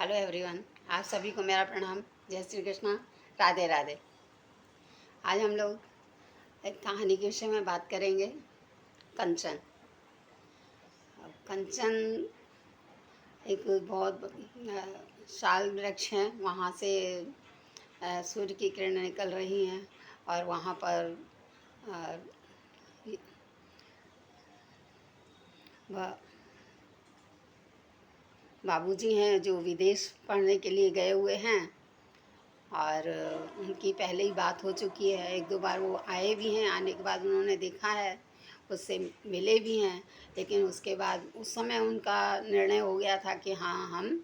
Hello everyone, आप सभी को मेरा प्रणाम। जय श्री कृष्णा, राधे राधे। आज हम लोग एक कहानी के विषय में बात करेंगे, कंचन। कंचन एक बहुत शाल वृक्ष है। वहाँ से सूर्य की किरणें निकल रही हैं और वहाँ पर बाबूजी हैं जो विदेश पढ़ने के लिए गए हुए हैं और उनकी पहले ही बात हो चुकी है। एक दो बार वो आए भी हैं, आने के बाद उन्होंने देखा है, उससे मिले भी हैं। लेकिन उसके बाद उस समय उनका निर्णय हो गया था कि हाँ, हम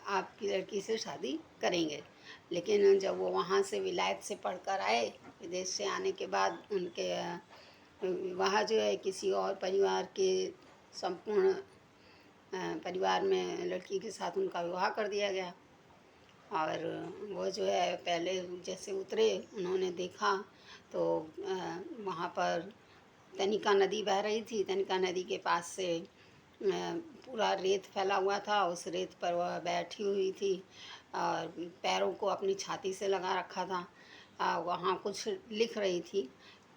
आपकी लड़की से शादी करेंगे। लेकिन जब वो वहाँ से विलायत से पढ़कर आए, विदेश से आने के बाद उनके वहाँ जो है किसी और परिवार के संपूर्ण परिवार में लड़की के साथ उनका विवाह कर दिया गया। और वो जो है पहले जैसे उतरे, उन्होंने देखा तो वहाँ पर तनिका नदी बह रही थी। तनिका नदी के पास से पूरा रेत फैला हुआ था। उस रेत पर वह बैठी हुई थी और पैरों को अपनी छाती से लगा रखा था। वहाँ कुछ लिख रही थी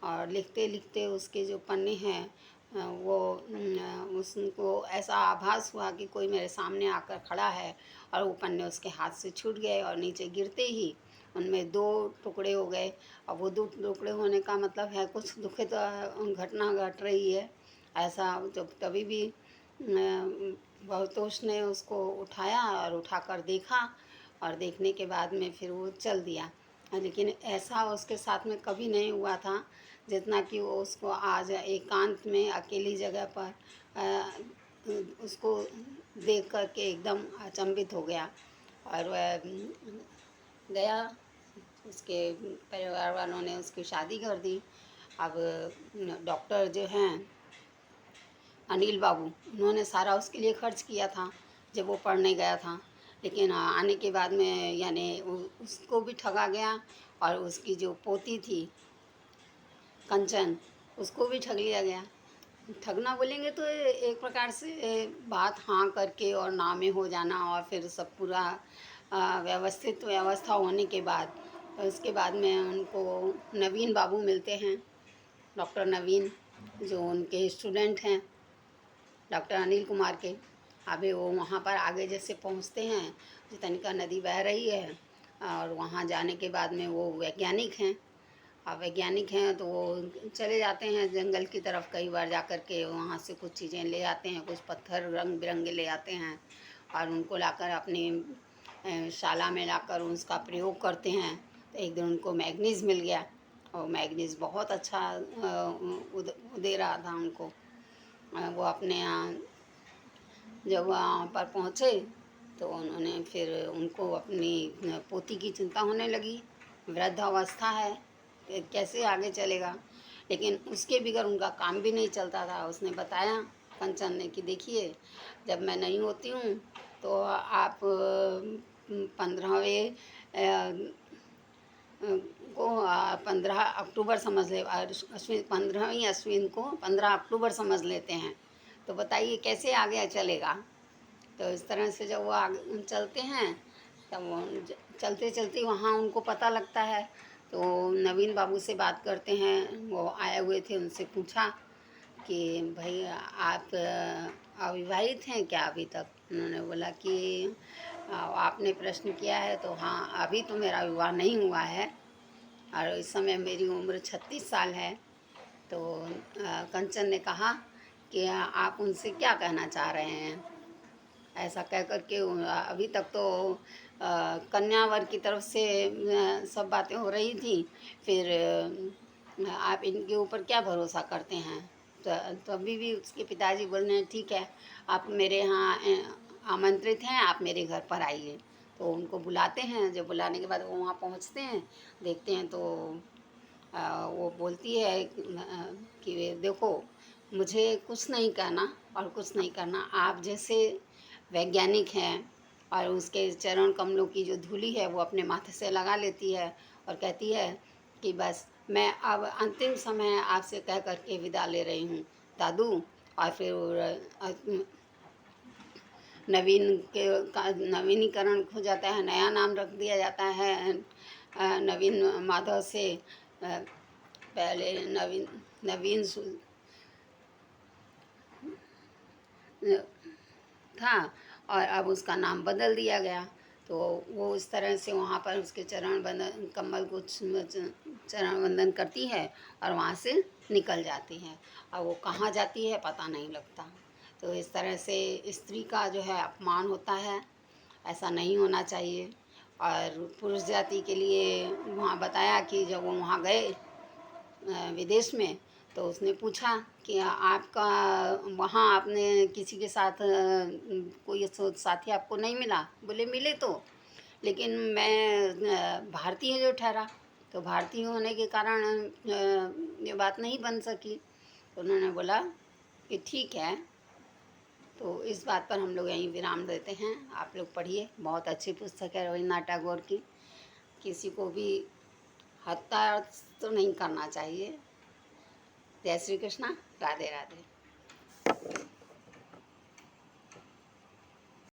और लिखते लिखते उसके जो पन्ने हैं वो उसको ऐसा आभास हुआ कि कोई मेरे सामने आकर खड़ा है, और वो पन्ने उसके हाथ से छूट गए और नीचे गिरते ही उनमें दो टुकड़े हो गए। और वो दो टुकड़े होने का मतलब है कुछ दुखित घटना घट रही है, ऐसा। जब तभी भी बहुतोष ने उसको उठाया और उठाकर देखा, और देखने के बाद में फिर वो चल दिया। लेकिन ऐसा उसके साथ में कभी नहीं हुआ था जितना कि वो उसको आज एकांत में अकेली जगह पर उसको देख कर के एकदम अचंभित हो गया। और वह गया, उसके परिवार वालों ने उसकी शादी कर दी। अब डॉक्टर जो हैं अनिल बाबू, उन्होंने सारा उसके लिए खर्च किया था जब वो पढ़ने गया था। लेकिन आने के बाद में यानी उसको भी ठगा गया, और उसकी जो पोती थी कंचन, उसको भी ठग लिया गया। ठगना बोलेंगे तो एक प्रकार से बात हाँ करके और ना में हो जाना, और फिर सब पूरा व्यवस्थित व्यवस्था होने के बाद उसके बाद में उनको नवीन बाबू मिलते हैं, डॉक्टर नवीन, जो उनके स्टूडेंट हैं डॉक्टर अनिल कुमार के। अभी वो वहाँ पर आगे जैसे पहुँचते हैं, जो तनिका नदी बह रही है, और वहाँ जाने के बाद में वो वैज्ञानिक हैं। और वैज्ञानिक हैं तो वो चले जाते हैं जंगल की तरफ, कई बार जा कर के वहाँ से कुछ चीज़ें ले आते हैं, कुछ पत्थर रंग बिरंगे ले आते हैं, और उनको लाकर अपनी शाला में लाकर उसका प्रयोग करते हैं। तो एक दिन उनको मैग्नीज़ मिल गया, और मैग्नीज़ बहुत अच्छा दे रहा था उनको। वो अपने यहाँ जब वहाँ पर पहुँचे तो उन्होंने फिर उनको अपनी पोती की चिंता होने लगी। वृद्धावस्था है, कैसे आगे चलेगा। लेकिन उसके बगैर उनका काम भी नहीं चलता था। उसने बताया कंचन ने कि देखिए, जब मैं नहीं होती हूँ तो आप 15वें को 15 अक्टूबर समझ ले, अश्विन 15वीं अश्विन को 15 अक्टूबर समझ लेते हैं। तो बताइए कैसे आगे चलेगा। तो इस तरह से जब वो आगे चलते हैं, तब वो चलते चलते वहाँ उनको पता लगता है। तो नवीन बाबू से बात करते हैं, वो आए हुए थे, उनसे पूछा कि भाई आप अविवाहित हैं क्या अभी तक। उन्होंने बोला कि आपने प्रश्न किया है तो हाँ, अभी तो मेरा विवाह नहीं हुआ है और इस समय मेरी उम्र 36 साल है। तो कंचन ने कहा कि आप उनसे क्या कहना चाह रहे हैं। ऐसा कह कर के अभी तक तो कन्या वर्ग की तरफ से सब बातें हो रही थी। फिर आप इनके ऊपर क्या भरोसा करते हैं। तो अभी भी उसके पिताजी बोल रहे हैं, ठीक है, आप मेरे यहाँ आमंत्रित हैं, आप मेरे घर पर आइए। तो उनको बुलाते हैं। जब बुलाने के बाद वो वहाँ पहुँचते हैं, देखते हैं तो वो बोलती है कि देखो, मुझे कुछ नहीं कहना और कुछ नहीं करना। आप जैसे वैज्ञानिक हैं, और उसके चरण कमलों की जो धूली है वो अपने माथे से लगा लेती है और कहती है कि बस मैं अब अंतिम समय आपसे कह कर के विदा ले रही हूँ दादू। और फिर नवीन के का नवीनीकरण हो जाता है, नया नाम रख दिया जाता है नवीन माधव से। पहले नवीन नवीन था और अब उसका नाम बदल दिया गया। तो वो इस तरह से वहाँ पर उसके चरण बंदन कमल को चरण वंदन करती है और वहाँ से निकल जाती है। और वो कहाँ जाती है पता नहीं लगता। तो इस तरह से स्त्री का जो है अपमान होता है, ऐसा नहीं होना चाहिए। और पुरुष जाति के लिए वहाँ बताया कि जब वो वहाँ गए विदेश में, तो उसने पूछा कि आपका वहाँ आपने किसी के साथ कोई साथी आपको नहीं मिला? बोले मिले तो, लेकिन मैं भारतीय जो ठहरा, तो भारतीय होने के कारण ये बात नहीं बन सकी। तो उन्होंने बोला कि ठीक है। तो इस बात पर हम लोग यहीं विराम देते हैं। आप लोग पढ़िए, बहुत अच्छी पुस्तक है रवीन्द्रनाथ टैगोर की। किसी को भी हत्या तो नहीं करना चाहिए। जय श्री कृष्णा, राधे राधे।